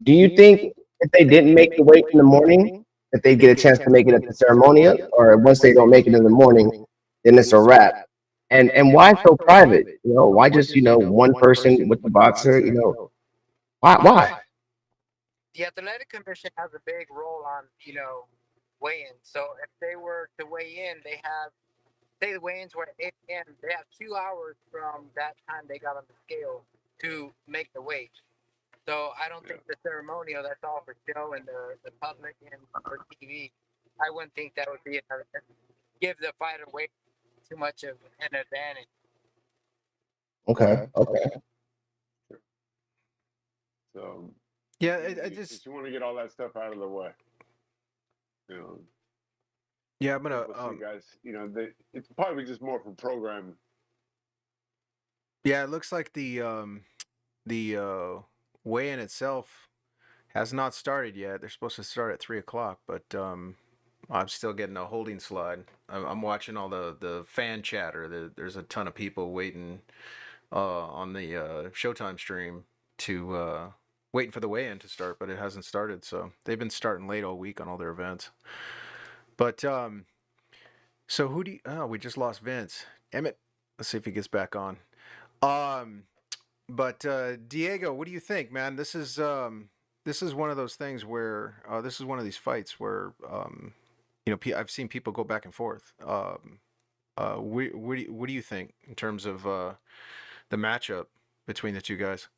Do you think if they didn't make the weight in the morning, that they get a chance to make it at the ceremonial, or once they don't make it in the morning, then it's a wrap? And why so private? Why just one person with the boxer? Why? The athletic commission has a big role on weigh-in. So if they were to weigh in, they have say the weigh-ins were at 8 a.m. They have 2 hours from that time they got on the scale to make the weight. So I don't think the ceremonial that's all for show and the public and for TV. I wouldn't think that would be another give the fighter weight too much of an advantage. Okay, okay. So Yeah, I you, just you want to get all that stuff out of the way. You know, yeah, I'm gonna we'll see, guys. It's probably just more for program. yeah, it looks like the weigh-in itself has not started yet. They're supposed to start at 3 o'clock, but I'm still getting a holding slide. I'm watching all the fan chatter. There's a ton of people waiting on the Showtime stream to waiting for the weigh-in to start, but it hasn't started. So they've been starting late all week on all their events. But so who do you? Oh, we just lost Vince. Emmett. Let's see if he gets back on. Um, but Diego, what do you think, man? This is one of those things where this is one of these fights where I've seen people go back and forth. What do you think in terms of the matchup between the two guys?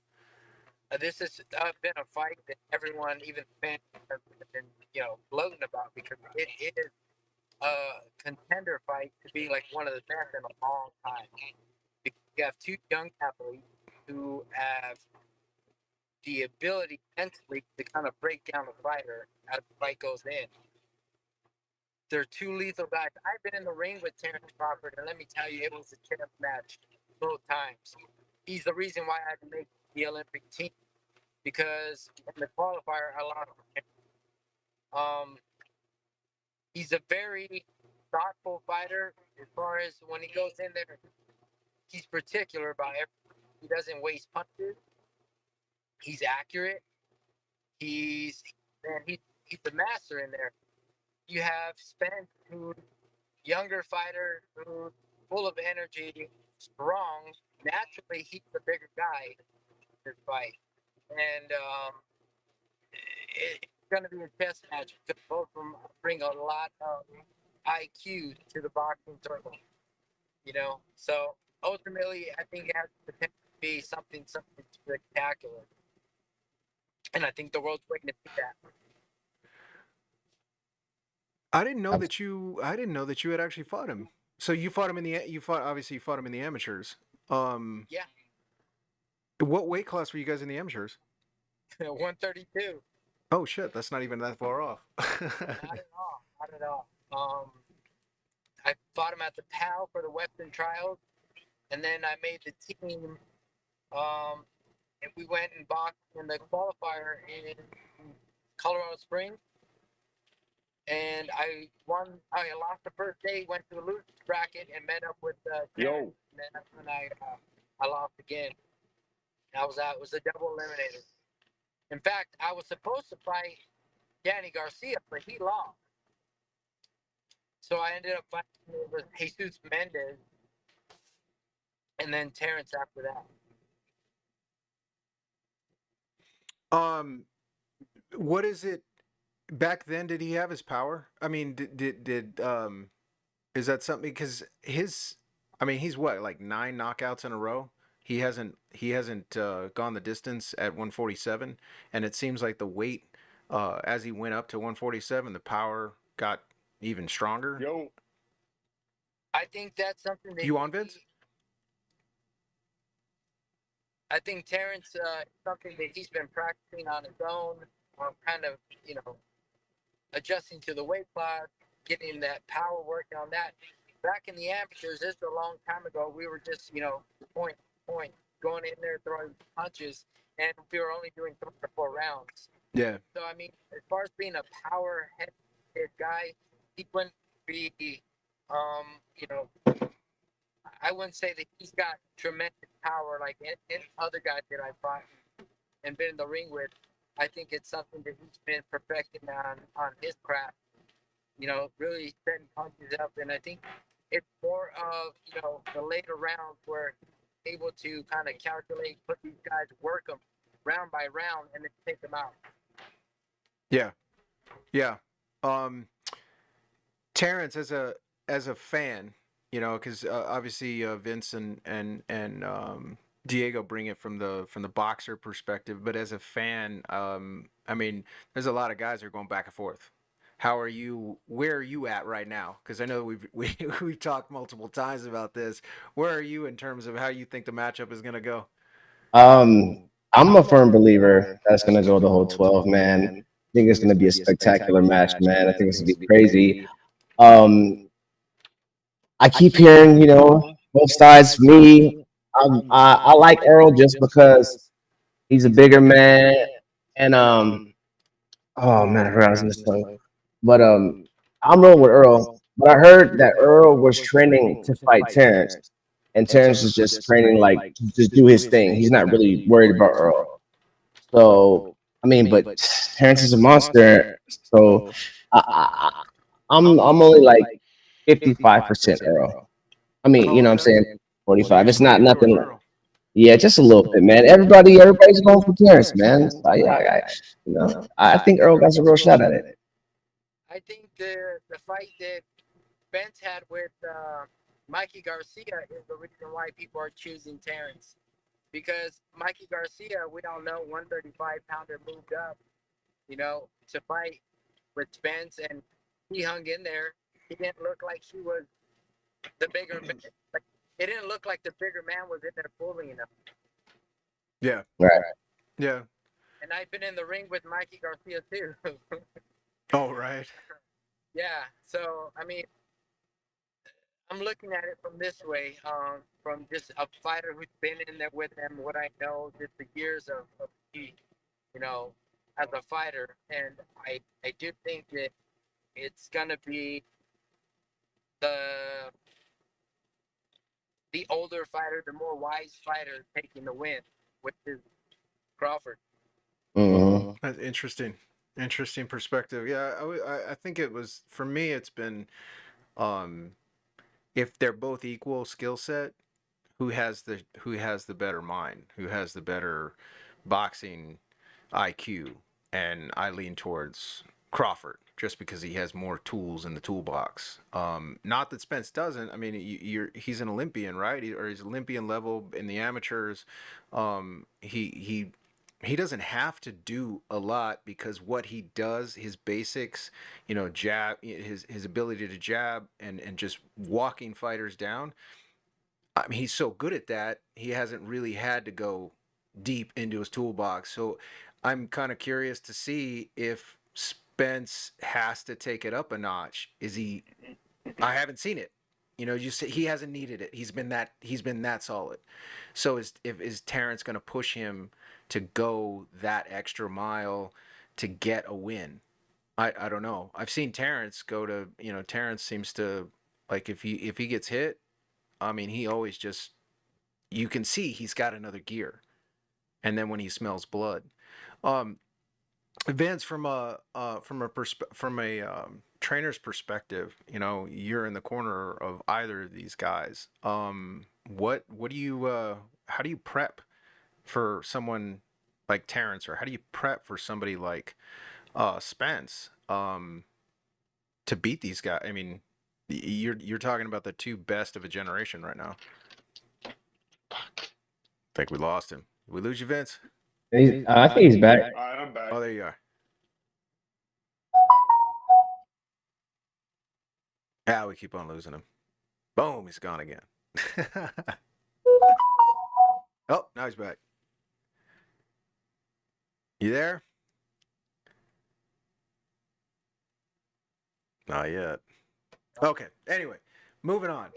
This has been a fight that everyone, even fans, have been gloating about because it is a contender fight to be like one of the best in a long time. You have two young athletes who have the ability mentally to kind of break down a fighter as the fight goes in. They're two lethal guys. I've been in the ring with Terence Crawford, and let me tell you, it was a champ match both times. He's the reason why I had to make the Olympic team because in the qualifier I lost to him. He's a very thoughtful fighter as far as when he goes in there. He's particular about everything. He doesn't waste punches. He's accurate. He's man, he's the master in there. You have Spence, who's younger fighter, who's full of energy, strong. Naturally, he's the bigger guy in this fight, and it's going to be a chess match because both of them bring a lot of IQ to the boxing circle. So ultimately, I think it has the potential to be something spectacular, and I think the world's waiting to see that. I didn't know that you. I didn't know that you had actually fought him. So you fought him in the. You fought obviously you fought him in the amateurs. Yeah, What weight class were you guys in the amateurs? 132. Oh shit, that's not even that far off. Not at all. Not at all. I fought him at the PAL for the Western Trials, and then I made the team. And we went and boxed in the qualifier in Colorado Springs, and I won. I lost the first day, went to the losers bracket, and met up with Terrence. And then that's when I lost again. I was out. It was a double eliminator. In fact, I was supposed to fight Danny Garcia, but he lost. So I ended up fighting with Jesus Mendez and then Terrence after that. um, what is it? Back then, did he have his power? I mean, did is that something? Because I mean, he's what, like 9 knockouts in a row. He hasn't gone the distance at 147, and it seems like the weight, as he went up to 147, the power got even stronger. Yo, I think that's something that You on, Vince? I think Terrence something that he's been practicing on his own, kind of adjusting to the weight class, getting that power working on that. Back in the amateurs, this is a long time ago. We were just point point going in there throwing punches, and we were only doing 3 or 4 rounds. Yeah. So I mean, as far as being a power head guy, he wouldn't be, um, you know, I wouldn't say that he's got tremendous power like in other guys that I fought. and been in the ring with, I think it's something that he's been perfecting on his craft. Really setting punches up, and I think it's more of the later rounds where he's able to kind of calculate, put these guys, work them round by round, and then take them out. Yeah, yeah. Um, Terrence, as a fan, because obviously Vince and Diego bring it from the boxer perspective, but as a fan, I mean, there's a lot of guys that are going back and forth. How are you? Where are you at right now? Because I know we've talked multiple times about this. Where are you in terms of how you think the matchup is going to go? Um, I'm a firm believer that's gonna go the whole 12, man. I think it's gonna be a spectacular match, man. I think it's gonna be crazy. Um, I keep hearing, both sides. Me, I like Earl just because he's a bigger man, and oh man, I forgot his name. But I'm rolling with Earl. But I heard that Earl was training to fight Terrence, and Terrence is just training like to just do his thing. He's not really worried about Earl. So I mean, but Terrence is a monster. So I, I, I'm only like 55% Earl. I mean, Oh, what I'm okay. saying, So you're 45. It's not swinging towards nothing. Earl. Yeah, just a little bit, man. Everybody's going for Terrence, man. So, yeah, I think Earl got a real shot at it. I think the fight that Spence had with Mikey Garcia is the reason why people are choosing Terrence. Because Mikey Garcia, we all know, 135-pounder moved up, to fight with Spence, and he hung in there. He didn't look like he was the bigger man. Like, it didn't look like the bigger man was in there bullying him. Yeah, Right. yeah. And I've been in the ring with Mikey Garcia too. Oh, right. Yeah, so I mean, I'm looking at it from this way, from just a fighter who's been in there with him, what I know, just the years of he, you know, as a fighter, and I do think that it's gonna be the the older fighter, the more wise fighter taking the win, which is Crawford. Hmm. That's interesting. Interesting perspective. Yeah, I think it was for me. It's been um, if they're both equal skill set, who has the better mind, who has the better boxing IQ, and I lean towards Crawford just because he has more tools in the toolbox. Not that Spence doesn't. I mean, he's an Olympian, right? Or he's Olympian level in the amateurs. He doesn't have to do a lot because what he does, his basics, jab, his ability to jab and just walking fighters down. I mean, he's so good at that, he hasn't really had to go deep into his toolbox. So I'm kind of curious to see if Spence has to take it up a notch. Is he? I haven't seen it. You say he hasn't needed it. He's been that solid. So is Terrence going to push him to go that extra mile to get a win? I don't know. I've seen Terrence go to Terrence seems to like if he gets hit. I mean, he always just you can see he's got another gear. And then when he smells blood, um, Vince, from a trainer's perspective, you're in the corner of either of these guys. What do you how do you prep for someone like Terrence, or how do you prep for somebody like Spence to beat these guys? I mean, you're talking about the two best of a generation right now. I think we lost him. Did we lose you, Vince? I think he's back. All right, I'm back. Oh, there you are. Yeah, we keep on losing him. Boom, he's gone again. Oh, now he's back. You there? Not yet. Okay. Anyway, moving on.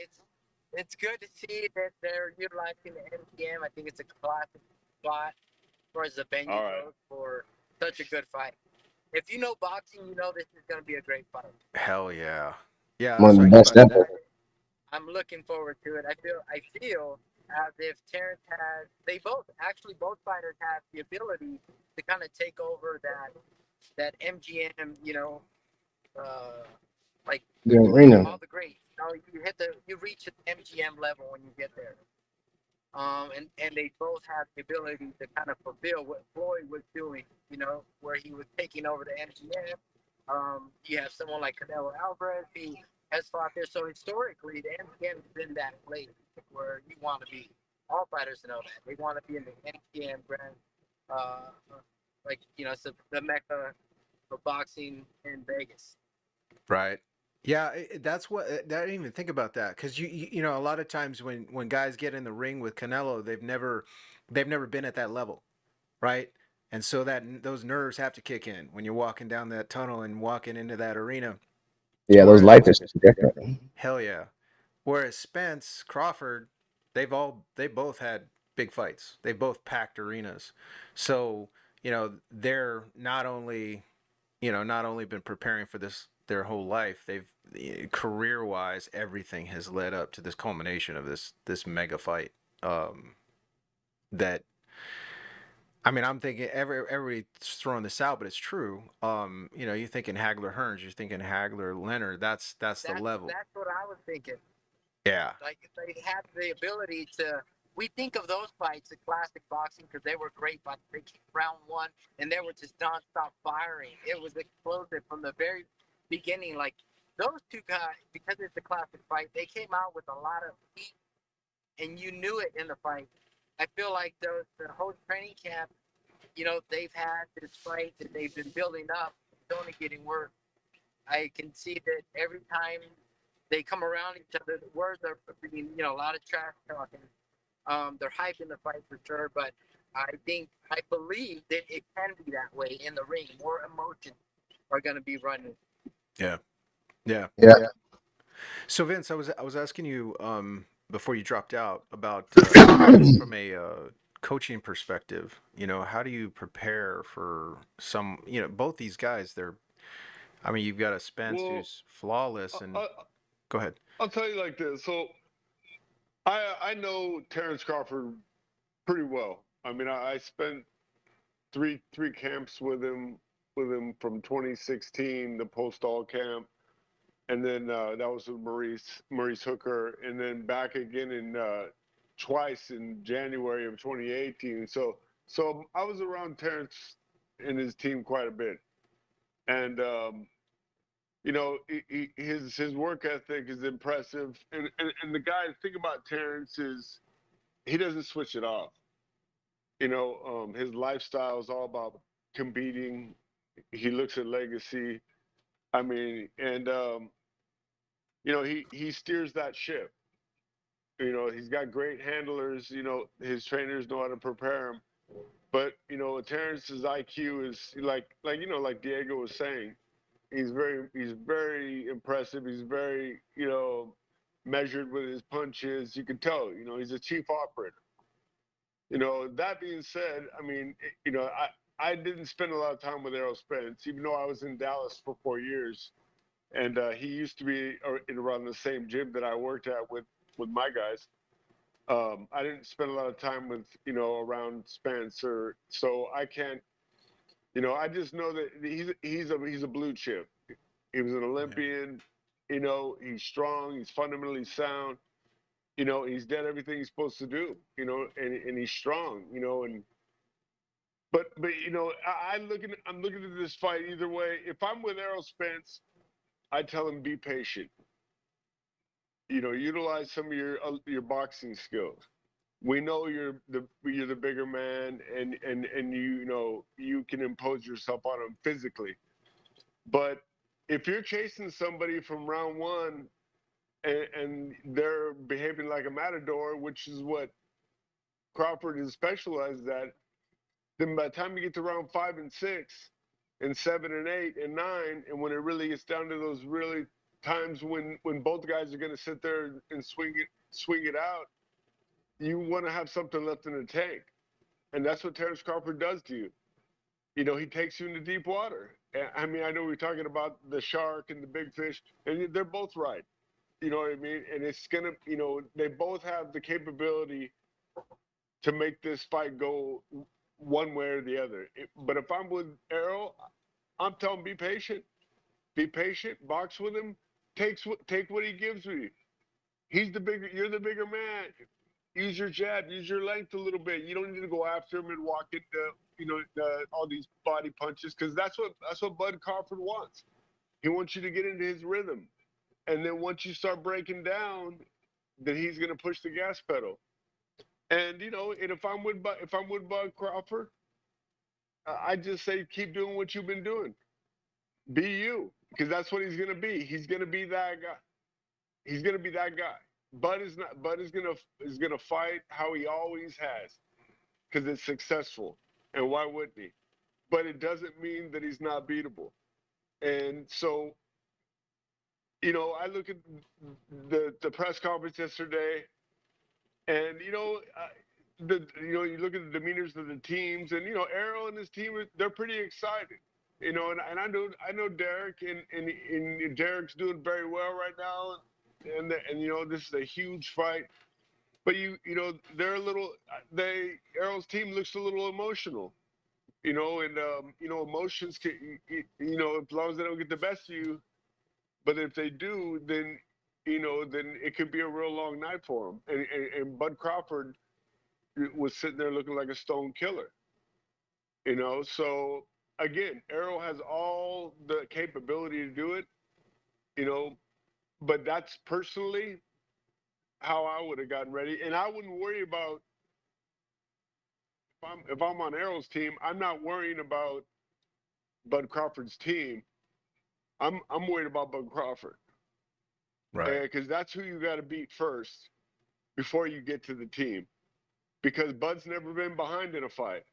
It's good to see that they're utilizing the MTM. I think it's a classic spot as far as the venue All right. goes for such a good fight. If you know boxing, you know this is going to be a great fight. Hell yeah. Yeah, One that's of what the I keep best on. ever. I'm looking forward to it. I feel as if Terrence has, both fighters have the ability to kind of take over that MGM, uh, like The arena. all the greats. You reach the MGM level when you get there. And they both have the ability to kind of fulfill what Floyd was doing, where he was taking over the MGM. You have someone like Canelo Alvarez who has fought there. So historically, the MGM has been that place where you want to be. All fighters know that. They want to be in the MGM Grand, uh, it's the mecca of boxing in Vegas. Right. Yeah, that's what I didn't even think about that because you know a lot of times when guys get in the ring with Canelo, they've never been at that level, right? And so that those nerves have to kick in when you're walking down that tunnel and walking into that arena. Yeah, those lights are Whereas, just different. hell yeah. Whereas Spence, Crawford, they both had big fights. They both packed arenas. So, they're not only been preparing for this their whole life, they've career wise, everything has led up to this culmination of this mega fight. Um, that I mean, I'm thinking everybody's throwing this out, but it's true. You're thinking Hagler Hearns, you're thinking Hagler Leonard. That's the level. That's what I was thinking. Yeah. Like they had the ability to. We think of those fights in classic boxing because they were great, but they came round one and they were just nonstop firing. It was explosive from the very beginning. Like those two guys, because it's a classic fight, they came out with a lot of heat, and you knew it in the fight. I feel like the whole training camp, they've had this fight that they've been building up. It's only getting worse. I can see that every time they come around each other, the words are being, a lot of trash talking. They're hyping the fight for sure, but I believe that it can be that way in the ring. More emotions are going to be running. Yeah. Yeah. Yeah. So Vince, I was asking you before you dropped out about from a coaching perspective. How do you prepare for both these guys? I mean, you've got a Spence Well, who's flawless, and I, go ahead. I'll tell you like this. So I know Terence Crawford pretty well. I mean, I spent three camps with him from 2016, the post all camp, and then that was with Maurice Hooker, and then back again in twice in January of 2018. So I was around Terence and his team quite a bit, and his work ethic is impressive, and the guy, the thing about Terence is he doesn't switch it off. His lifestyle is all about competing. He looks at legacy. I mean, and he steers that ship. He's got great handlers. His trainers know how to prepare him. But Terrence's IQ is like Diego was saying. He's very impressive. He's very measured with his punches. You can tell. He's a chief operator. That being said, I mean, I didn't spend a lot of time with Errol Spence, even though I was in Dallas for 4 years, and he used to be around the same gym that I worked at with my guys. I didn't spend a lot of time with around Spence, so I can't. I just know that he's a blue chip. He was an Yeah. Olympian. He's strong. He's fundamentally sound. He's done everything he's supposed to do. And he's strong. But I'm looking at this fight either way. If I'm with Errol Spence, I tell him be patient. Utilize some of your boxing skills. We know you're the bigger man, and you can impose yourself on him physically. But if you're chasing somebody from round one and they're behaving like a matador, which is what Crawford is specialized at, then by the time you get to round 5 and 6 and 7 and 8 and 9, and when it really gets down to those really times when both guys are going to sit there and swing it out, you want to have something left in the tank, and that's what Terence Crawford does to you. He takes you into deep water. I mean, I know we're talking about the shark and the big fish, and they're both right. You know what I mean? And it's gonna, they both have the capability to make this fight go one way or the other. But if I'm with Errol, I'm telling him, be patient. Be patient. Box with him. Take what he gives you. You're the bigger man. Use your jab. Use your length a little bit. You don't need to go after him and walk into all these body punches, because that's what Bud Crawford wants. He wants you to get into his rhythm, and then once you start breaking down, then he's gonna push the gas pedal. And and if I'm with Bud Crawford, I just say keep doing what you've been doing. Be you, because that's what he's gonna be. He's gonna be that guy. He's gonna be that guy. Bud is not. Bud is gonna fight how he always has, because it's successful. And why wouldn't he? But it doesn't mean that he's not beatable. And so, I look at the press conference yesterday, and you look at the demeanors of the teams, and Errol and his team, they're pretty excited. And I know Derek, and Derek's doing very well right now, and this is a huge fight. But they're a little. Errol's team looks a little emotional, and emotions can, as long as they don't get the best of you. But if they do, then then it could be a real long night for them. And Bud Crawford was sitting there looking like a stone killer. So again, Errol has all the capability to do it. But that's personally how I would have gotten ready, and I wouldn't worry about if I'm on Errol's team. I'm not worrying about Bud Crawford's team. I'm worried about Bud Crawford, Right. because that's who you got to beat first before you get to the team. Because Bud's never been behind in a fight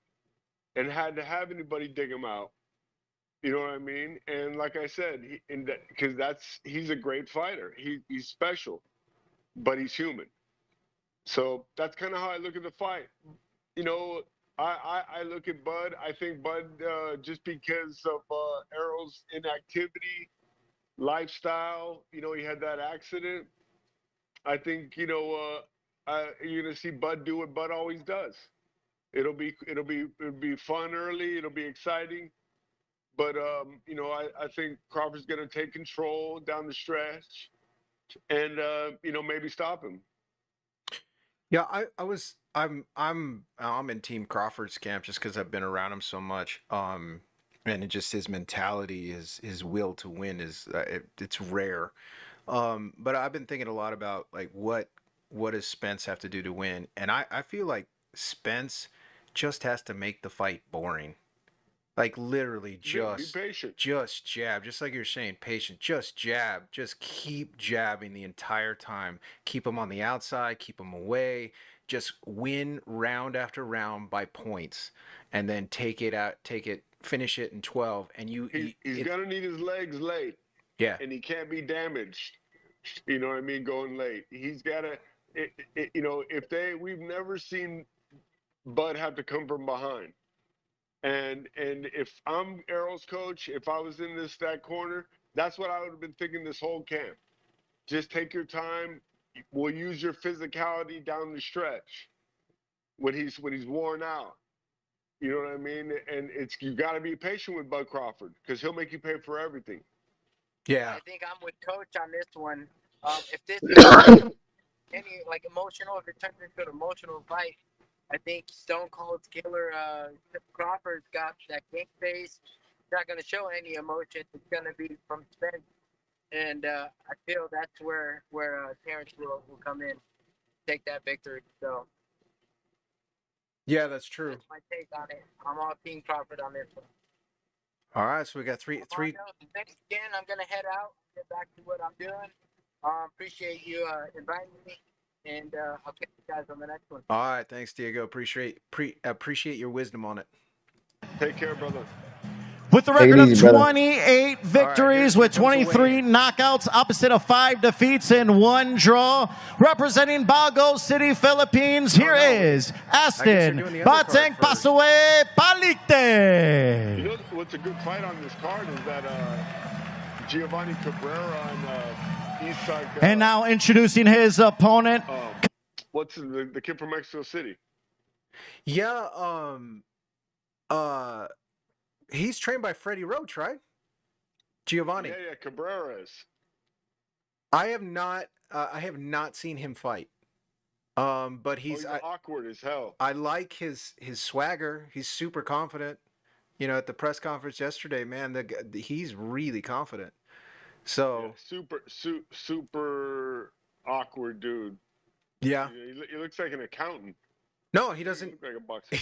and had to have anybody dig him out. You know what I mean? And like I said, he's a great fighter. He's special, but he's human. So that's kind of how I look at the fight. I look at Bud. I think Bud, just because of Errol's inactivity, lifestyle, he had that accident. I think you're gonna see Bud do what Bud always does. It'll be fun early. It'll be exciting, but I think Crawford's gonna take control down the stretch, and maybe stop him. Yeah, I'm in Team Crawford's camp just because I've been around him so much. And just his mentality, his will to win it's rare. But I've been thinking a lot about like what does Spence have to do to win, and I feel like Spence just has to make the fight boring. Like literally Be patient. just jab, just like you're saying, patient, just jab, just keep jabbing the entire time. Keep them on the outside, keep them away. Just win round after round by points, and then finish it in 12. And He's gonna need his legs late. Yeah. And he can't be damaged. You know what I mean? Going late. He's gotta. We've never seen Bud have to come from behind. And if I'm Errol's coach, if I was in that corner, that's what I would have been thinking this whole camp. Just take your time. We'll use your physicality down the stretch when he's worn out. You know what I mean? And you got to be patient with Bud Crawford, because he'll make you pay for everything. Yeah. I think I'm with Coach on this one. If this is any emotional, if it turns into an emotional fight, I think Stone Cold's killer Crawford's got that game face. He's not going to show any emotion. It's going to be from Spence. And I feel that's where Terence will come in, take that victory. So Yeah, that's true. that's my take on it. I'm all Team Crawford on this one. All right, so we got three. Thanks again. I'm going to head out, get back to what I'm doing. Appreciate you inviting me. And I'll catch you guys on the next one. All right, thanks, Diego. Appreciate your wisdom on it. Take care, brother. With the record of 28 victories with 23 knockouts, opposite of 5 defeats and 1 draw, representing Bago City, Philippines, here is Aston Bateng Pasawe Palite. You know what's a good fight on this card is that Giovanni Cabrera on East Side. And now introducing his opponent. What's the kid from Mexico City? Yeah. He's trained by Freddie Roach, right? Giovanni. Yeah, Cabrera's. I have not seen him fight. But He's awkward as hell. I like his swagger. He's super confident. You know, at the press conference yesterday, man, he's really confident. So super awkward dude. Yeah. He looks like an accountant. No, he doesn't look like a boxer.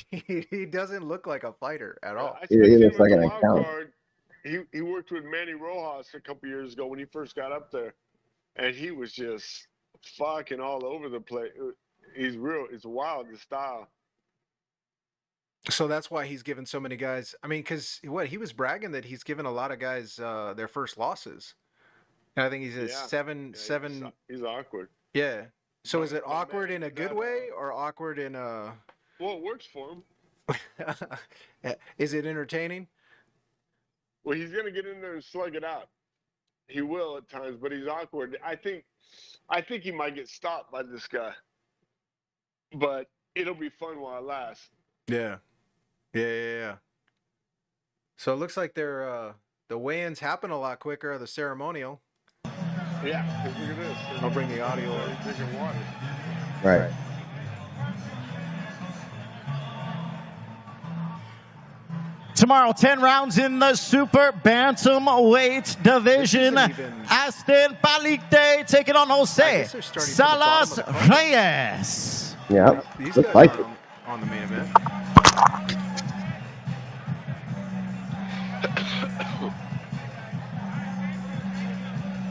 He doesn't look like a fighter at all. He looks like an accountant. He worked with Manny Rojas a couple years ago when he first got up there, and he was just fucking all over the place. He's real. It's wild, the style. So that's why he's given so many guys. I mean, because he was bragging that he's given a lot of guys their first losses. And I think he's seven. He's awkward. Yeah. So is it awkward in a good way or awkward in a? Well, it works for him. Is it entertaining? Well, he's gonna get in there and slug it out. He will at times, but he's awkward. I think he might get stopped by this guy, but it'll be fun while it lasts. Yeah. So it looks like the weigh-ins happen a lot quicker. The ceremonial. Yeah, look at this. I'll bring the audio over. Drinking water. Right. Tomorrow, 10 rounds in the super bantamweight division. Aston Palikte taking on Jose Salas Reyes. Yeah, these looks guys like are it. on the main event.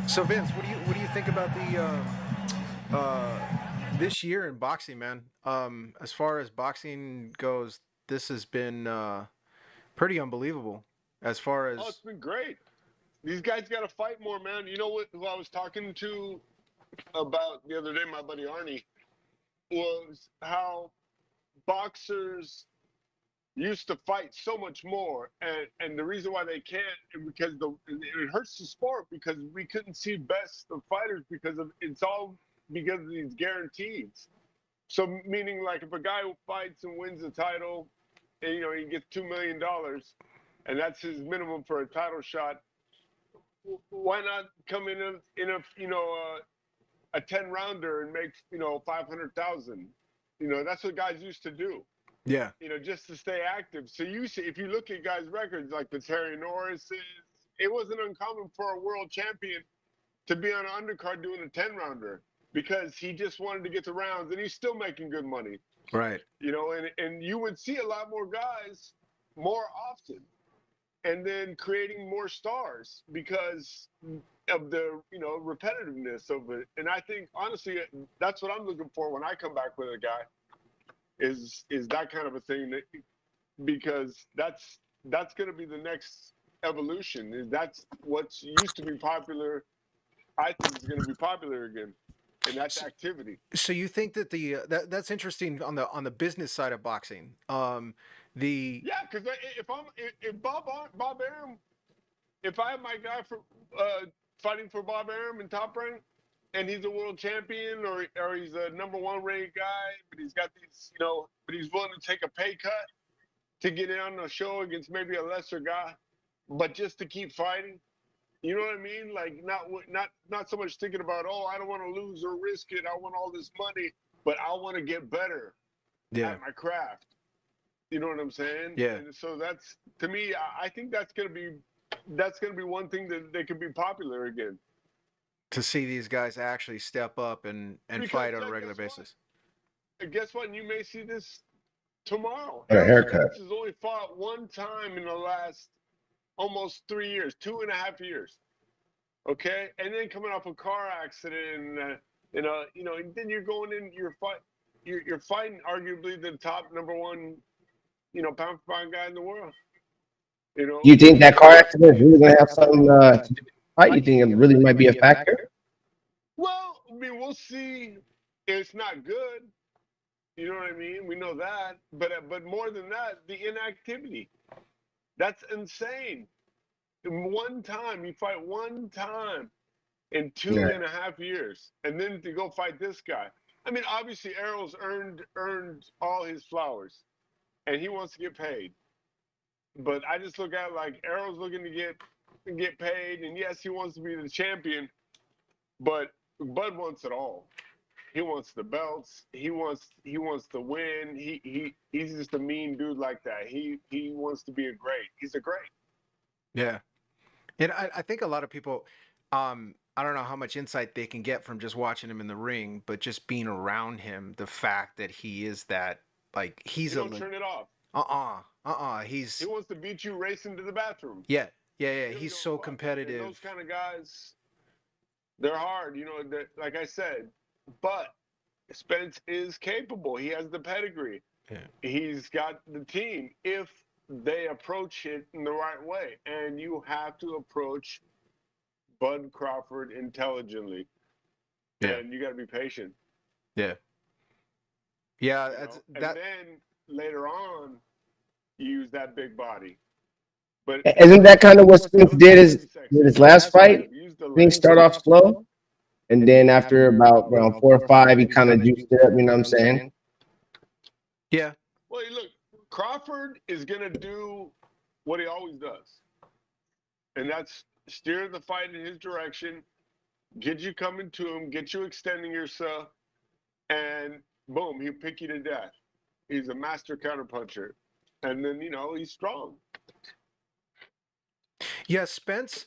So Vince, what do you think about the this year in boxing, man? As far as boxing goes, this has been pretty unbelievable. As far as it's been great. These guys got to fight more, man. You know who I was talking to about the other day, my buddy Arnie, was how boxers used to fight so much more, and the reason why they can't is because it hurts the sport because we couldn't see best of fighters because it's all because of these guarantees. So meaning like if a guy fights and wins the title, and he gets $2 million, and that's his minimum for a title shot. Why not come in a 10-rounder and make $500,000? That's what guys used to do. Yeah. Just to stay active. So if you look at guys' records like the Terry Norris's, it wasn't uncommon for a world champion to be on an undercard doing a 10-rounder because he just wanted to get the rounds, and he's still making good money. Right. And you would see a lot more guys more often, and then creating more stars because of the repetitiveness of it. And I think honestly, that's what I'm looking for when I come back with a guy. Is that kind of a thing because that's going to be the next evolution. That's what's used to be popular. I think is going to be popular again, and that's activity. So you think that that's interesting on the business side of boxing. Because if Bob Arum, if I have my guy for fighting for Bob Arum in Top Rank, and he's a world champion, or he's a #1 rated guy, but he's got these, but he's willing to take a pay cut to get in on a show against maybe a lesser guy, but just to keep fighting. You know what I mean? Like not so much thinking about, I don't want to lose or risk it. I want all this money, but I want to get better at my craft. You know what I'm saying? Yeah. And so that's, to me, I think that's gonna be one thing that they could be popular again. To see these guys actually step up and fight on a regular basis. Guess what? And you may see this tomorrow. A haircut. Spence has only fought one time in the last almost 3 years, 2.5 years. Okay, and then coming off a car accident, and then you're going in, you're fighting arguably the top #1, pound for pound guy in the world. You think that car accident is really going to have something to do with the fight? You think it really might be a factor? Well, I mean, we'll see. It's not good. You know what I mean? We know that, but more than that, the inactivity. That's insane. One time, you fight one time in 2.5 years, and then to go fight this guy. I mean, obviously, Errol's earned all his flowers, and he wants to get paid. But I just look at it like Errol's looking to get paid, and yes, he wants to be the champion, but Bud wants it all. He wants the belts. He wants to win. He's just a mean dude like that. He wants to be a great. He's a great. Yeah. And I think a lot of people, I don't know how much insight they can get from just watching him in the ring, but just being around him, the fact that he is that, like, he's He don't turn it off. He wants to beat you racing to the bathroom. Yeah. He's so competitive. And those kind of guys, they're hard. You know, like I said, but Spence is capable. He has the pedigree. Yeah. He's got the team if they approach it in the right way. And you have to approach Bud Crawford intelligently. Yeah. And you got to be patient. Yeah. Yeah. And then later on, you use that big body. But isn't that kind of what Spence did his last fight? Didn't he start off slow? And then after about around 4 or 5, he kind of juiced it up, you know what I'm saying? Yeah. Well, look, Crawford is going to do what he always does. And that's steer the fight in his direction, get you coming to him, get you extending yourself, and boom, he'll pick you to death. He's a master counterpuncher. And then, he's strong. Yeah, Spence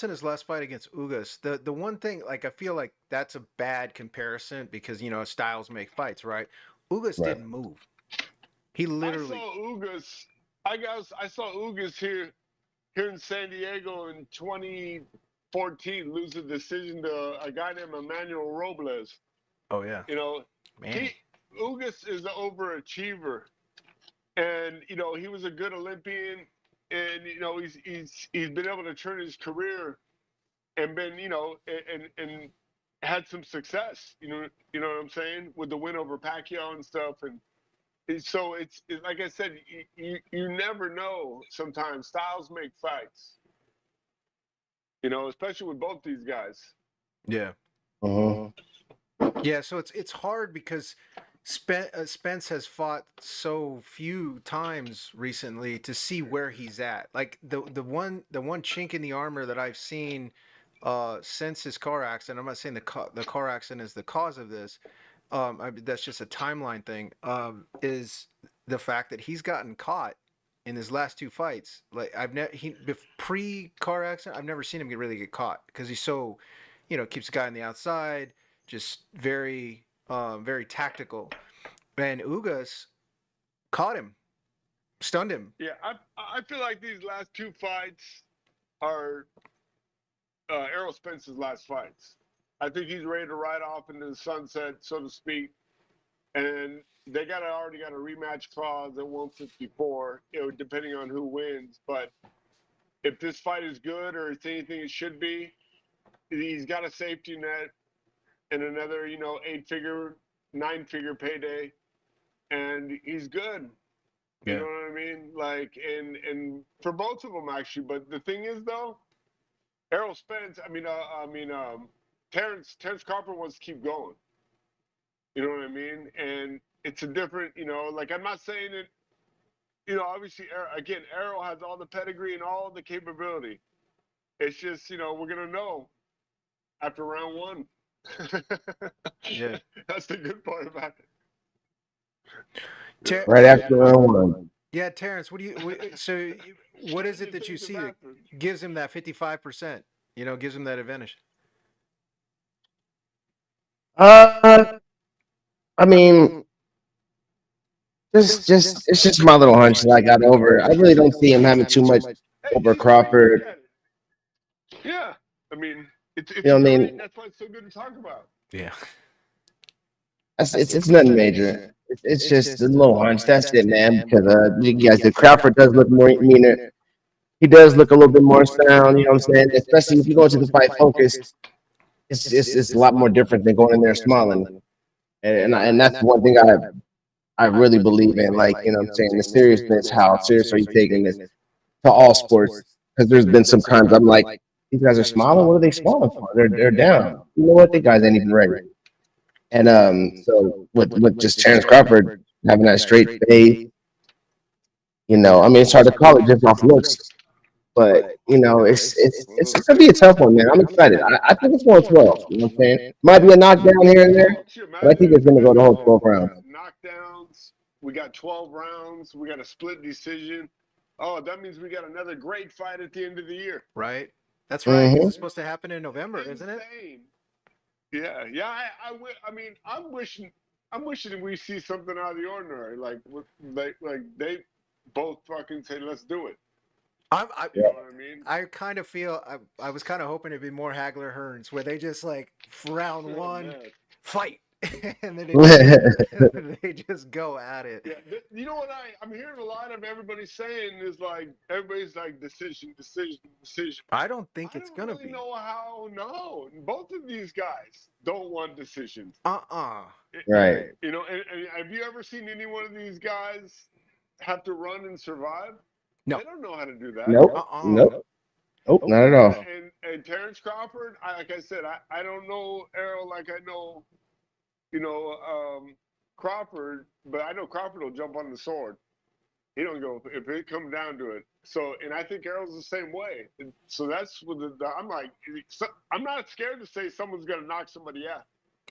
in his last fight against Ugas, the one thing, like, I feel like that's a bad comparison because, styles make fights, right? Ugas didn't move. He literally. I saw Ugas here in San Diego in 2014 lose a decision to a guy named Emmanuel Robles. Oh yeah. Ugas is an overachiever, and he was a good Olympian. And he's been able to turn his career and been and had some success. You know what I'm saying, with the win over Pacquiao and stuff. And so it's like I said, you never know. Sometimes styles make fights. Especially with both these guys. Yeah. Yeah. So it's hard because Spence has fought so few times recently to see where he's at. Like the one chink in the armor that I've seen since his car accident. I'm not saying the car accident is the cause of this. That's just a timeline thing. Is the fact that he's gotten caught in his last 2 fights. Like pre car accident, I've never seen him really get caught because he's so, keeps the guy on the outside, just very tactical. And Ugas caught him, stunned him. Yeah, I feel like these last 2 fights are Errol Spence's last fights. I think he's ready to ride off into the sunset, so to speak. And they already got a rematch clause at 154, depending on who wins. But if this fight is good or it's anything it should be, he's got a safety net and another, 8-figure, 9-figure payday, and he's good. Yeah. You know what I mean? Like, and for both of them actually. But the thing is, though, Errol Spence. Terence Crawford wants to keep going. You know what I mean? And it's a different, like, I'm not saying it. Obviously, again, Errol has all the pedigree and all the capability. It's just, we're gonna know after round 1. Yeah, that's the good part about it. Right after round 1. Yeah, Terence, what is it that you see that gives him that 55%? Gives him that advantage. I mean, it's just my little hunch that I got over. I really don't see him having too much over Crawford. Yeah, I mean, it's you know what I mean? That's why it's so good to talk about. Yeah, it's nothing major. It's just a little hunch. That's it, man. Because the Crawford does look more meaner. He does look a little bit more sound. You know what I'm saying? Especially if you go into the fight focused, it's a lot more different than going in there smiling. And that's one thing I really believe in. Like, you know what I'm saying, the seriousness. How serious are you taking this to all sports? Because there's been some times I'm like, these guys are smiling. What are they smiling for? They're down. You know what? The guys ain't even ready. And so with just Terence Crawford having that straight fade, you know, I mean, it's hard to call it just off looks, but you know, it's gonna be a tough one, man. I'm excited. I think it's going 12. You know what I'm saying? Might be a knockdown here and there, but I think it's gonna go the whole 12 rounds. Knockdowns. We got 12 rounds. We got a split decision. Oh, that means we got another great fight at the end of the year. Right. That's right. It's supposed to happen in November, isn't it? Yeah. I mean, I'm wishing we see something out of the ordinary. Like they both fucking say, let's do it. You know what I mean? I kind of feel I was kind of hoping it'd be more Hagler Hearns, where they just like round one, fight, and then they just go at it. Yeah, you know what I'm hearing a lot of everybody saying is like everybody's like decision. I don't think it's gonna be. No, both of these guys don't want decisions. Right. You know, and have you ever seen any one of these guys have to run and survive? No. They don't know how to do that. Nope. Nope, not at all. And Terence Crawford, like I said, I don't know Errol like I know, you know, Crawford, but I know Crawford will jump on the sword. He don't go if it comes down to it. So, and I think Errol's the same way. So that's what I'm like. I'm not scared to say someone's gonna knock somebody out.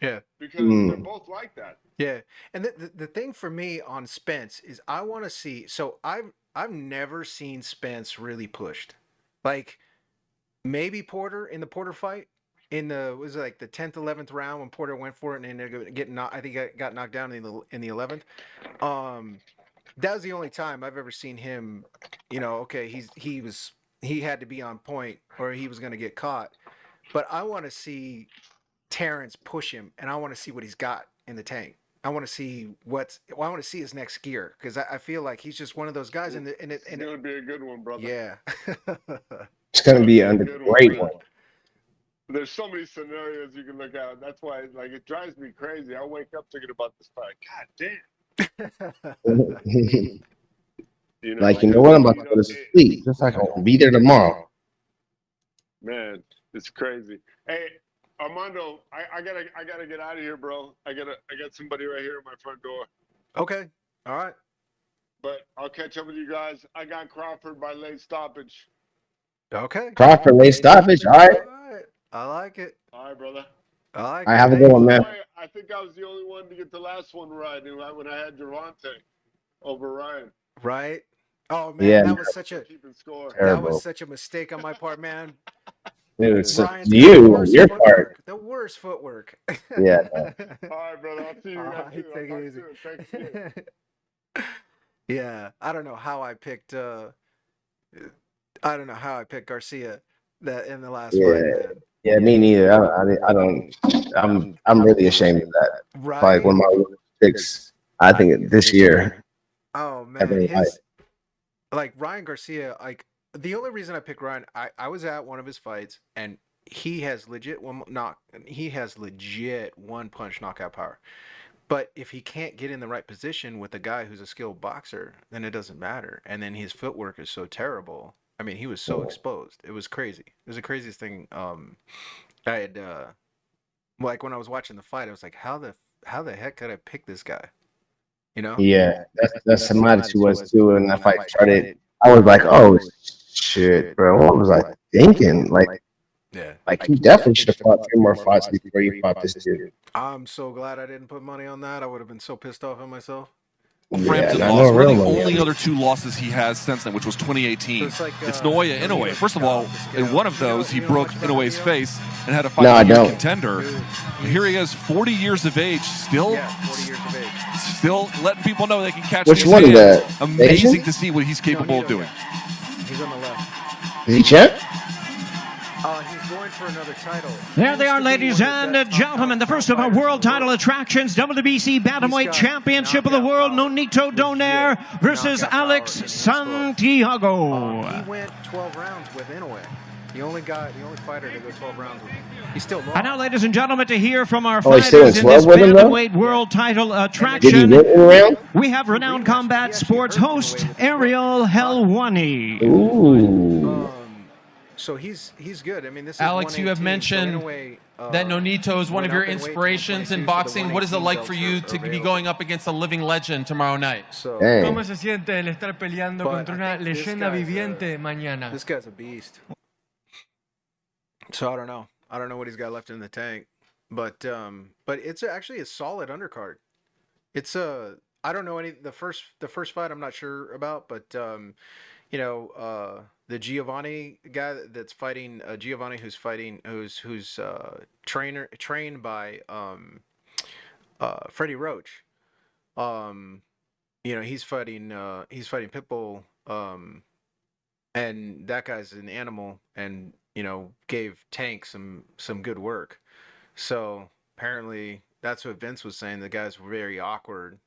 Yeah, because they're both like that. Yeah, and the thing for me on Spence is I want to see. So I've never seen Spence really pushed, like maybe Porter in the Porter fight in was it like the 10th, 11th round when Porter went for it and ended up getting I think I got knocked down in the 11th. That was the only time I've ever seen him. You know, okay, he had to be on point or he was going to get caught. But I want to see Terence push him, and I want to see what he's got in the tank. I want to see I want to see his next gear because I feel like he's just one of those guys. And it's gonna be a good one, brother. Yeah, it's gonna be a great one. There's so many scenarios you can look at. That's why, like, it drives me crazy. I wake up thinking about this fight. God damn. You know what? I'm about to go to sleep. Just like I'll be there tomorrow. Man, it's crazy. Hey. Armando, I gotta get out of here, bro. I got somebody right here at my front door. Okay. All right. But I'll catch up with you guys. I got Crawford by late stoppage. Okay. Crawford late stoppage. All right. I like it. All right, brother. I like it. I have a good one, man. I think I was the only one to get the last one right when I had Javante over Ryan. Right. Oh man, that was such a mistake on my part, man. Dude, your part. The worst footwork. Yeah. All right, brother. I'll see you guys soon. Take it easy. Yeah, I don't know how I picked. Garcia that in the last fight. Man. Yeah, me neither. I don't. I'm really ashamed of that. Right. Like one of my picks. I think this year. Oh man, like Ryan Garcia, like. The only reason I picked Ryan, I was at one of his fights, and he has legit one punch knockout power. But if he can't get in the right position with a guy who's a skilled boxer, then it doesn't matter. And then his footwork is so terrible. I mean, he was so exposed. It was crazy. It was the craziest thing. I had like when I was watching the fight, I was like, how the heck could I pick this guy? You know? Yeah, that's how my attitude was too. And that fight started, I was like, oh shit, bro. What was I thinking? Like he definitely should have fought 3 more fights before you fought this dude. I'm so glad I didn't put money on that. I would have been so pissed off at myself. Frampton lost. One of the only other 2 losses he has since then, which was 2018. It's Naoya Inoue. First of all, in one of those, he broke Inoue's face and had a fight with a contender. And here he is, 40 years of age, still letting people know they can catch these hands. Amazing to see what he's capable of doing. He's on the left. Is he champ? He's going for another title. There they are, ladies and gentlemen. The first of our world title attractions, WBC Bantamweight Championship of the World, Nonito Donaire versus Alex Santiago. He went 12 rounds with Inoue. The only fighter to go 12 rounds with him. He's still lost. And now, ladies and gentlemen, to hear from our fighters in this Bantamweight World title attraction, we have renowned combat sports host Ariel Helwani. Ooh. So he's good. I mean, this is Alex, you have 118, mentioned so in a way, that Nonito is one of your went up in weight to inspirations in 122, so the boxing. What is it 118 like for belts you are to be available. going up against a living legend tomorrow night? So, Dang. ¿Cómo se siente el estar peleando But contra I una think this leyenda guy's viviente mañana? This guy's a beast. So I don't know. I don't know what he's got left in the tank, but it's actually a solid undercard. It's I don't know the first fight I'm not sure about, but you know, the Giovanni guy that's fighting, Giovanni who's trained by Freddie Roach. You know, he's fighting Pitbull, and that guy's an animal, and you know, gave Tank some good work. So apparently that's what Vince was saying. The guy's very awkward.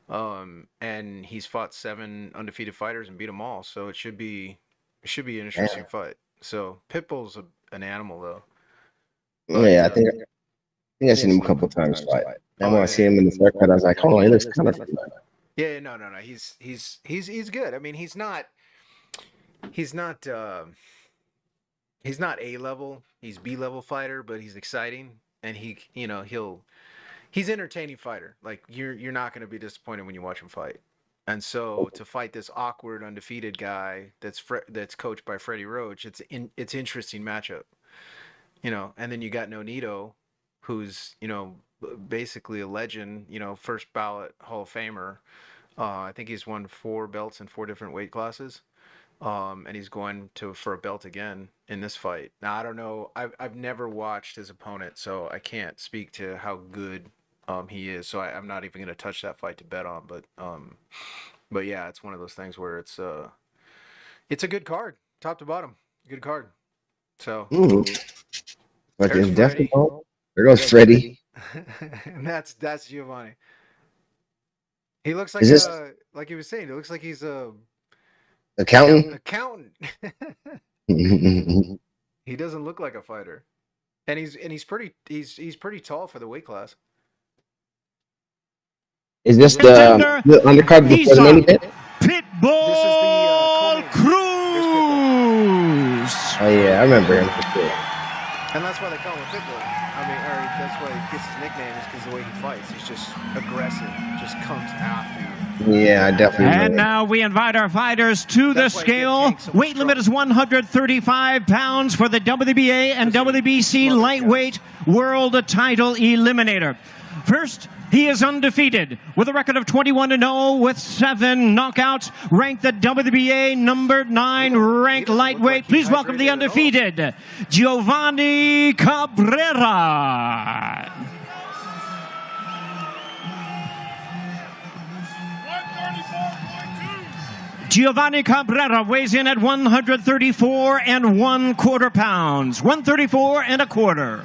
And he's fought 7 undefeated fighters and beat them all. So it should be an interesting fight. So Pitbull's an animal though. But, yeah, I think I've seen him a couple times fight. And when I see him in the circuit, I was like, hold on, he looks kind of familiar. Yeah, no. He's good. I mean, he's not A level. He's B level fighter, but he's exciting, and he's entertaining fighter. Like you're not going to be disappointed when you watch him fight. And so to fight this awkward undefeated guy that's coached by Freddie Roach, it's interesting matchup. You know, and then you got Nonito, who's, you know, basically a legend, you know, first ballot Hall of Famer. I think he's won 4 belts in 4 different weight classes. And he's going for a belt again in this fight. Now, I don't know. I've never watched his opponent, so I can't speak to how good he is. So I'm not even going to touch that fight to bet on. But yeah, it's one of those things where it's a good card, top to bottom, good card. So But there's definitely there goes Freddie. And that's Giovanni. He looks like like he was saying. It looks like he's a accountant. He doesn't look like a fighter, and he's pretty tall for the weight class. Is this the undercard before the main event? Pitbull Cruz. Oh yeah, I remember him for sure. And that's why they call him Pitbull. I mean, or that's why he gets his nickname, is because the way he fights, he's just aggressive, just comes after you. Yeah, I definitely. And now we invite our fighters to the scale. Weight limit is 135 pounds for the WBA and WBC lightweight world title eliminator. First, he is undefeated with a record of 21-0 with 7 knockouts, ranked the WBA number 9 ranked lightweight. Please welcome the undefeated Giovanni Cabrera. Giovanni Cabrera weighs in at 134 1/4 pounds. 134 1/4.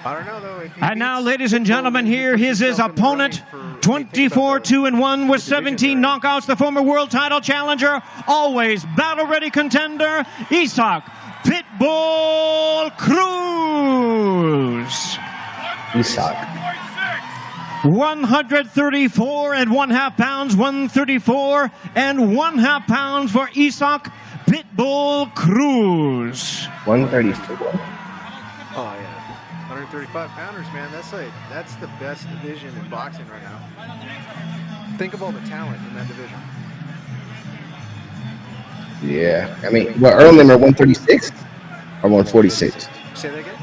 I don't know, though. And now, ladies and gentlemen, here is his opponent, 24-2-1 with 17 knockouts, the former world title challenger, always battle-ready contender, Isaac Pitbull Cruz. Isaac. 134 1/2 pounds, 134 1/2 pounds for Isaac Pitbull Cruz. 134. Oh yeah. 135 pounders, man. That's the best division in boxing right now. Think of all the talent in that division. Yeah, I mean, well, Errol and them are 136 or 146. Say that again.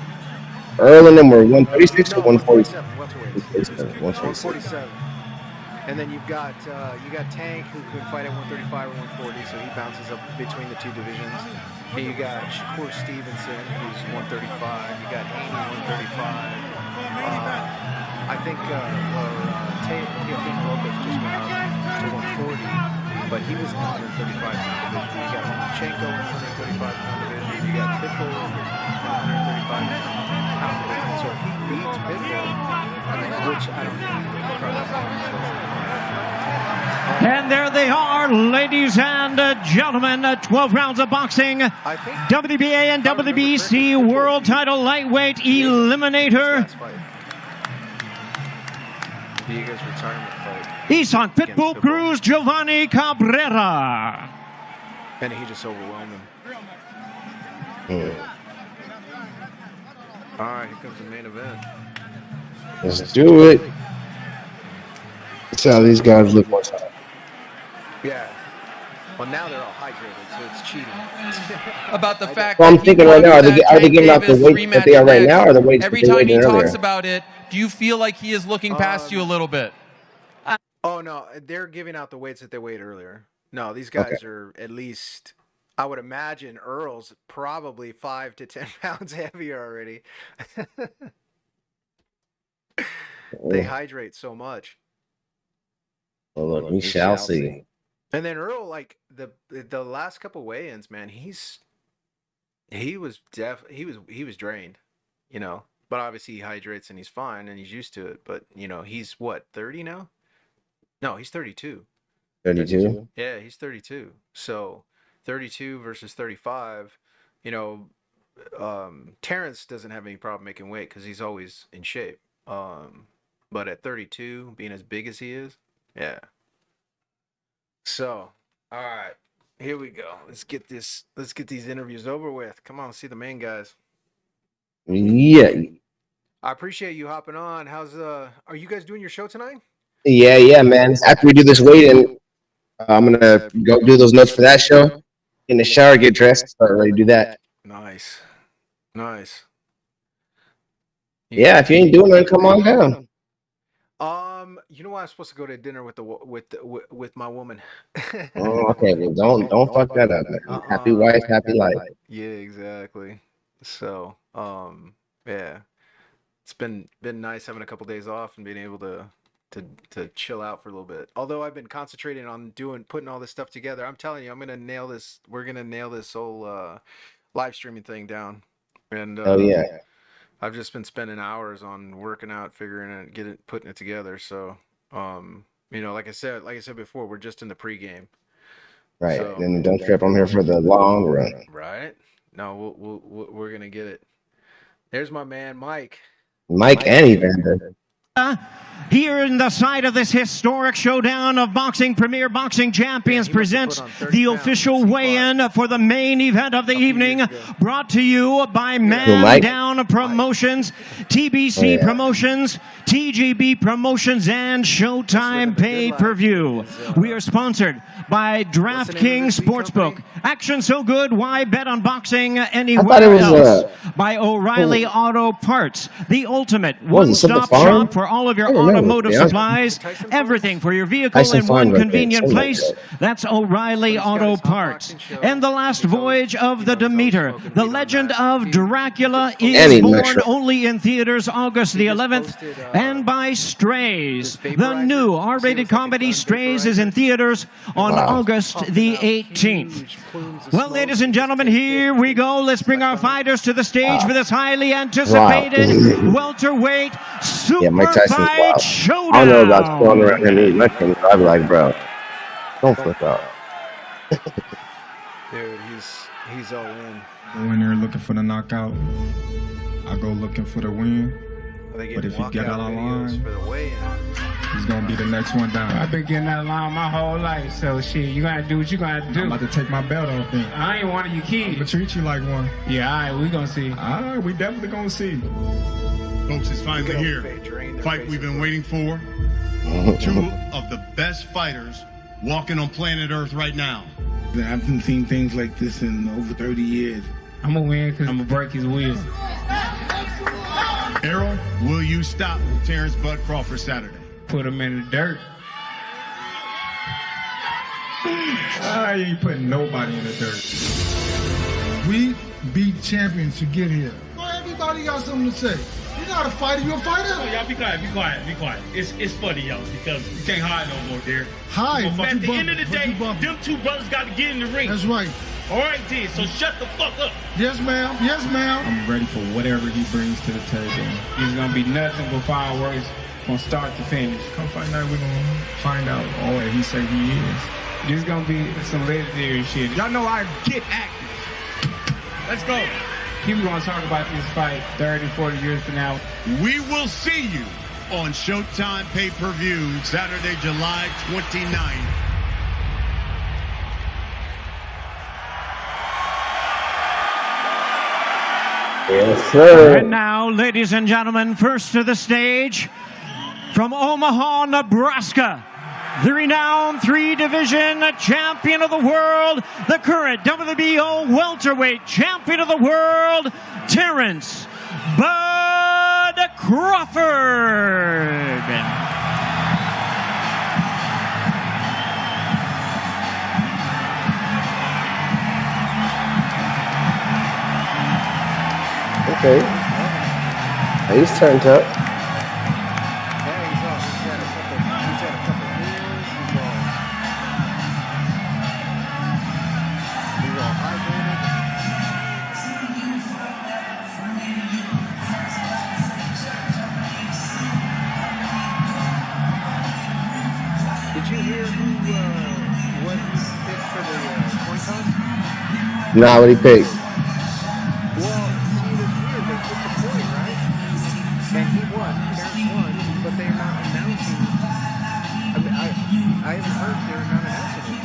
Errol and them were 136 or 147. 147. And then you've got Tank, who can fight at 135 or 140, so he bounces up between the 2 divisions. And you got Shakur Stevenson, who's 135. You got Haney, 135. I think Teofimo Lopez just went up to 140, but he was in the 135-pound division. You got Lomachenko in the 135-pound division. You got Pitbull in the 135-pound division. So if he beats Pitbull, which I don't know, and there they are, ladies and gentlemen, 12 rounds of boxing. WBA and WBC world title lightweight eliminator. Isaac Pitbull Cruz, Giovanni Cabrera. And he just overwhelmed him. All right, here comes the main event. Let's do it. Let's see how these guys look one time. Yeah. Well, now they're all hydrated, so it's cheating. About the fact Well, I'm that thinking right now, are they giving out the weight that they are right now, or the weight every that they time he weighed in talks earlier? about it, do you feel like he is looking past you a little bit? Oh, no, they're giving out the weights that they weighed earlier. No, these guys are at least, I would imagine Errol's probably 5 to 10 pounds heavier already. They hydrate so much. Well, look, we shall see. And then Errol, like the last couple weigh-ins, man, he was drained, you know. But obviously he hydrates and he's fine and he's used to it. But you know, he's what, 30 now? No, he's 32. 32? Yeah, he's 32. So 32 versus 35, you know, Terence doesn't have any problem making weight because he's always in shape. But at 32, being as big as he is, yeah. So, all right, here we go. Let's get these interviews over with. Come on, let's see the main guys. Yeah. I appreciate you hopping on. Are you guys doing your show tonight? Yeah, man. After we do this weigh-in, I'm gonna go do those notes for that show. Get in the shower, get dressed, start ready to do that. Nice. Yeah, if you ain't doing it, come on down. You know what? I'm supposed to go to dinner with my woman. Oh, okay. Well, don't fuck that up, man. Happy wife, happy life. Yeah, exactly. So, yeah, it's been nice having a couple days off and being able to chill out for a little bit. Although I've been concentrating on putting all this stuff together. I'm telling you, I'm gonna nail this. We're gonna nail this whole live streaming thing down. And oh yeah. I've just been spending hours on working out, figuring it, putting it together. So, you know, like I said before, we're just in the pregame. Right. So, and don't trip. I'm here for the long run. Right. No, we're gonna get it. There's my man, Mike. Mike and Evander. Here in the side of this historic showdown of boxing, Premier Boxing Champions presents the official weigh-in for the main event of the evening, brought to you by Man Down Promotions, TBC Promotions, TGB Promotions, and Showtime Pay-Per-View. We are sponsored by DraftKings Sportsbook. Action so good, why bet on boxing anywhere else? By O'Reilly Auto Parts, the ultimate one-stop shop for all of your automotive supplies, everything for your vehicle in one convenient place. That's O'Reilly Auto Parts. And the last voyage of the Demeter, the legend of Dracula, is born only in theaters August the 11th. And by Strays, the new R-rated comedy Strays is in theaters on August the 18th. Well, ladies and gentlemen, here we go. Let's bring our fighters to the stage for this highly anticipated welterweight super fight showdown. I don't know about throwing around and eating mushrooms. I'd be like, bro, don't flip out. Dude, he's all in. Go in there looking for the knockout. I go looking for the win. But if he get out of line, he's gonna be the next one down. I've been getting out of line my whole life, so shit, you gotta do what you gotta do. I'm about to take my belt off him. I ain't one of you kids. I'm gonna treat you like one. Yeah, alright, we gonna see. Alright, we definitely gonna see. Folks, it's finally here. Fight we've been waiting for. Two of the best fighters walking on planet Earth right now. I haven't seen things like this in over 30 years. I'm gonna win because I'm gonna break his wheels. Errol, will you stop Terence Bud Crawford Saturday? Put him in the dirt. I ain't putting nobody in the dirt. We beat champions to get here. Everybody got something to say. You're not a fighter, you're a fighter. Oh, y'all be quiet. It's funny, y'all, because you can't hide no more, dear. Hide. At the end of the day, them two brothers got to get in the ring. That's right. All right, then, so shut the fuck up. Yes, ma'am. Yes, ma'am. I'm ready for whatever he brings to the table. It's gonna be nothing but fireworks from start to finish. Come fight night, we're gonna find out all that he said he is. This is gonna be some legendary shit. Y'all know I get active. Let's go. People gonna talk about this fight 30, 40 years from now. We will see you on Showtime Pay-Per-View Saturday, July 29th. Yes, sir. And now, ladies and gentlemen, first to the stage, from Omaha, Nebraska, the renowned three-division champion of the world, the current WBO welterweight champion of the world, Terence Bud Crawford. Okay. He's turned up. Did you hear what he picked for the coin toss? Nah, what he picked? Well, see, it's weird. They took the coin, right? And he won. Terence won, but they're not announcing. I mean, I haven't heard they're not announcing it.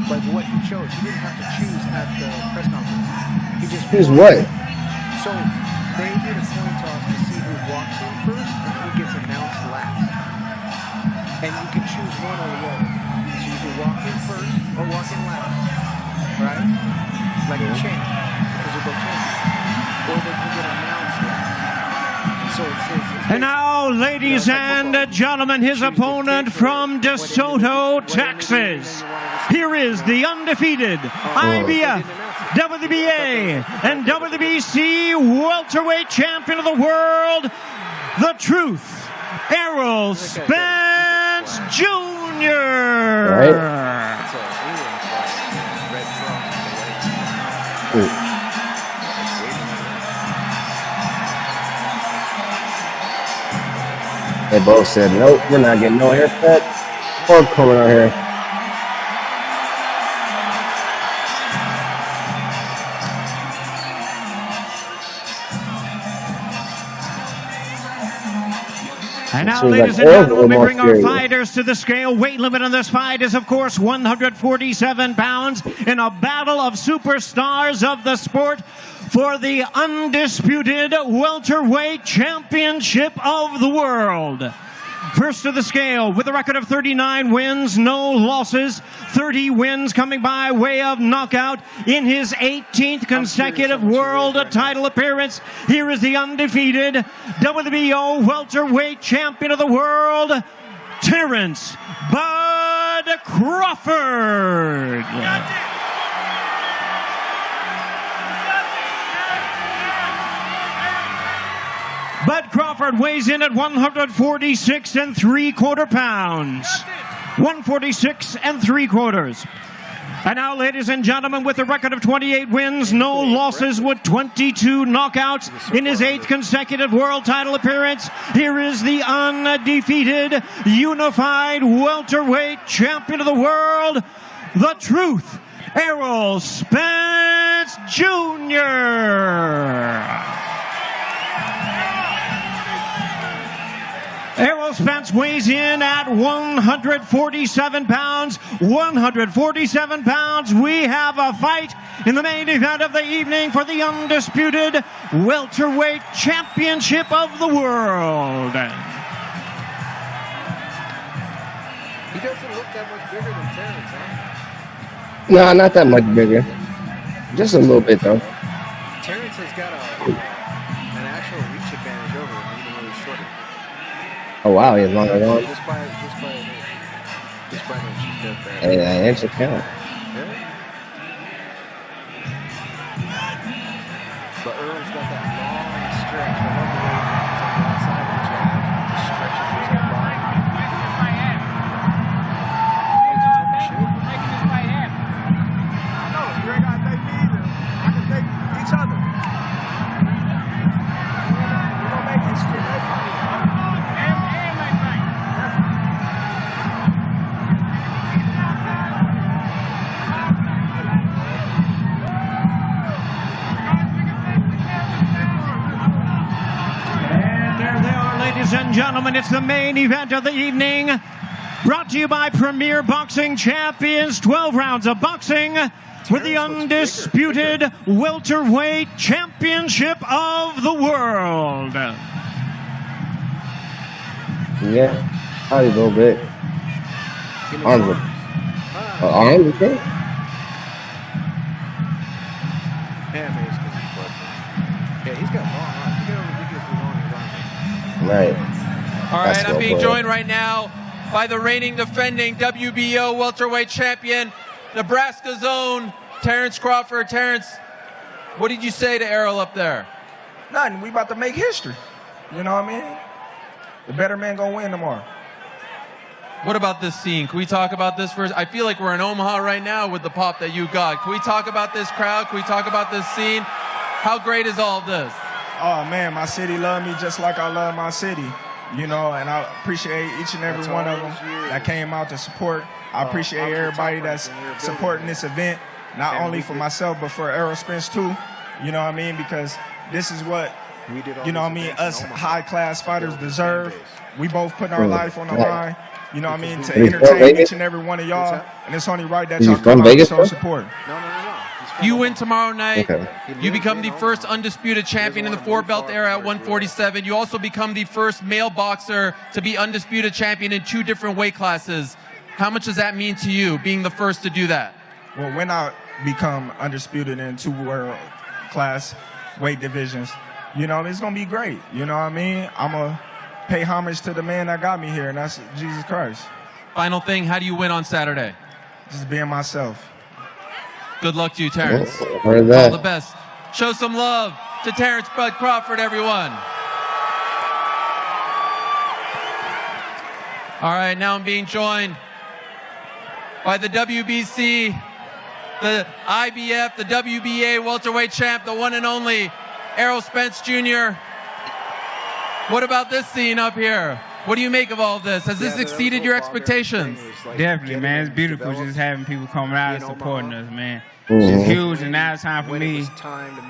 But what he chose, he didn't have to choose at the press conference. He just choose what? So they did a coin toss to see who walks in first and who gets announced last. And you can choose one or the other. So you can walk in first or walk in last, right? Like a chain, because you're both champions. Or they can get announced last. So it's and now, ladies and gentlemen, his opponent from DeSoto, Texas. Here is the undefeated IBF, WBA, and WBC welterweight champion of the world, the Truth, Errol Spence Jr. Right. They both said, nope, we're not getting no haircut or coming out here. And now, ladies and gentlemen, we bring our fighters to the scale. Weight limit on this fight is, of course, 147 pounds in a battle of superstars of the sport for the undisputed welterweight championship of the world. First to the scale with a record of 39 wins, no losses, 30 wins coming by way of knockout in his 18th consecutive world title appearance. Here is the undefeated WBO welterweight champion of the world, Terence Bud Crawford. Bud Crawford weighs in at 146 3/4 pounds. 146 3/4. And now, ladies and gentlemen, with a record of 28 wins, no losses, with 22 knockouts in his 8th consecutive world title appearance, here is the undefeated, unified welterweight champion of the world, the Truth, Errol Spence Jr. Errol Spence weighs in at 147 pounds. 147 pounds. We have a fight in the main event of the evening for the undisputed welterweight championship of the world. He doesn't look that much bigger than Terence, huh? No, not that much bigger. Just a little bit, though. Terence has got an actual reach advantage over him, even though he's shorter. Oh, wow, he has longer arms. Just by an inch, he's dead bad. Hey, that inch will count. But Errol's got that long stretch. I love the way he's on the outside of the jab. Just stretches his whole body. Making this fight happen. Making this fight happen. No, you ain't got to take me either. I can take each other. We're going to make history. Ladies and gentlemen, it's the main event of the evening. Brought to you by Premier Boxing Champions. 12 rounds of boxing, with the undisputed welterweight championship of the world. Yeah, probably a little bit. Arms, okay. Yeah, he's got long arms. He got ridiculously long arms. Right. All right, I'm being joined right now by the reigning defending WBO welterweight champion, Nebraska's own Terence Crawford. Terence, what did you say to Errol up there? Nothing. We about to make history. You know what I mean? The better man gonna win tomorrow. What about this scene? Can we talk about this first? I feel like we're in Omaha right now with the pop that you got. Can we talk about this crowd? Can we talk about this scene? How great is all of this? Oh man, my city love me just like I love my city. You know, and I appreciate each and every one of them that came out to support. I appreciate everybody that's supporting this event, not only for myself, but for Errol Spence too. You know what I mean? Because this is what, you know what I mean, us high-class fighters deserve. We both putting our life on the line, you know what I mean, to entertain each and every one of y'all. And it's only right that y'all come out and show support. You win tomorrow night. You become the first undisputed champion in the four-belt era at 147. You also become the first male boxer to be undisputed champion in 2 different weight classes. How much does that mean to you, being the first to do that? Well, when I become undisputed in 2 world-class weight divisions, you know, it's going to be great. You know what I mean? I'm going to pay homage to the man that got me here, and that's Jesus Christ. Final thing, how do you win on Saturday? Just being myself. Good luck to you, Terence. Heard that. All the best. Show some love to Terence Bud Crawford, everyone. All right, now I'm being joined by the WBC, the IBF, the WBA welterweight champ, the one and only Errol Spence Jr. What about this scene up here? What do you make of all of this? Has this exceeded your expectations? Definitely, man. It's beautiful just having people coming out and supporting us, man. It's huge, and now it's time for me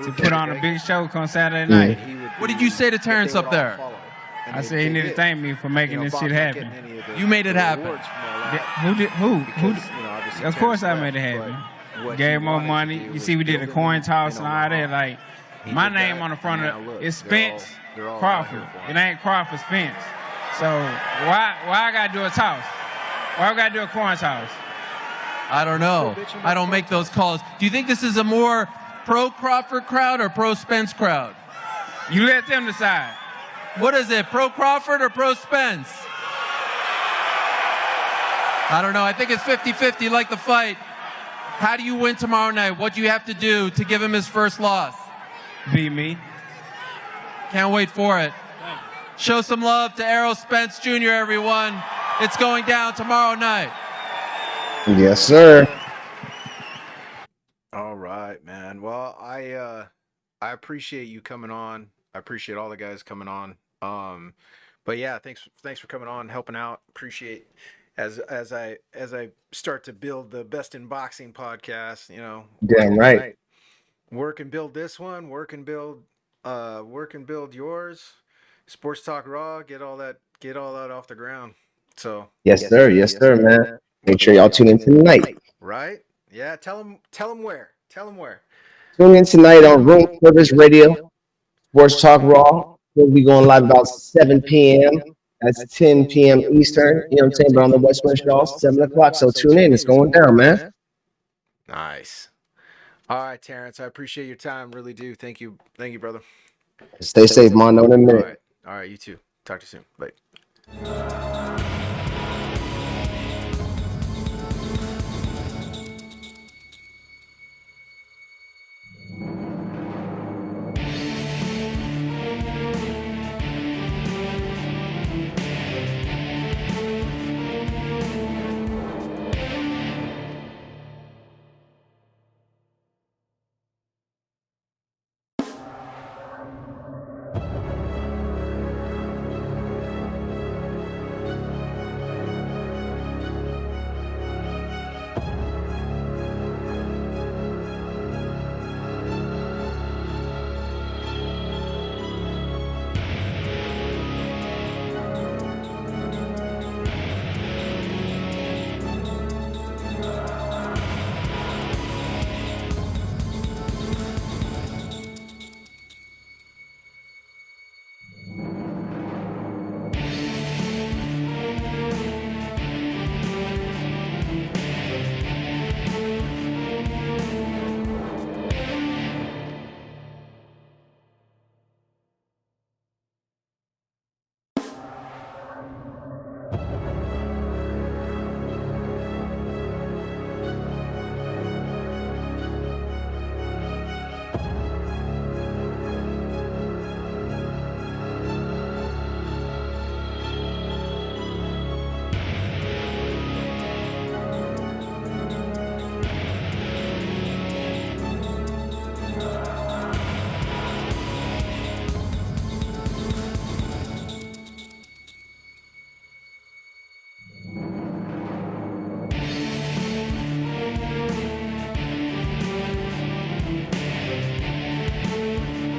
to put on a big show come Saturday night. What did you say to Terence up there? I said he need to thank me for making this shit happen. You made it happen. Who did? Who? Of course I made it happen. Gave more money. You see, we did a coin toss and all that. Like, my name on the front of it is Spence Crawford. It ain't Crawford Spence. So why I gotta do a toss? Why I gotta do a coin toss? I don't know. I don't make those calls. Do you think this is a more pro-Crawford crowd or pro-Spence crowd? You let them decide. What is it, pro-Crawford or pro-Spence? I don't know. I think it's 50-50 like the fight. How do you win tomorrow night? What do you have to do to give him his first loss? Beat me. Can't wait for it. Show some love to Errol Spence Jr., everyone. It's going down tomorrow night. Yes, sir. All right, man. Well, I appreciate you coming on. I appreciate all the guys coming on. But yeah, thanks for coming on, helping out. Appreciate as I start to build the Best in Boxing podcast. You know, damn right. Work and build this one. Work and build yours. Sports Talk Raw, get all that off the ground. So yes, sir, man. Make sure y'all tune in tonight. Right? Yeah. Tell them where. Tune in tonight on Room Service Radio, Sports Talk Raw. We'll be going live about 7 p.m. That's 10 p.m. Eastern. You know what I'm saying? But on the West Coast, y'all, 7 o'clock. So tune in. It's going down, man. Nice. All right, Terence. I appreciate your time. Really do. Thank you, brother. Stay safe, Mondo, in a minute. All right, you too. Talk to you soon. Bye.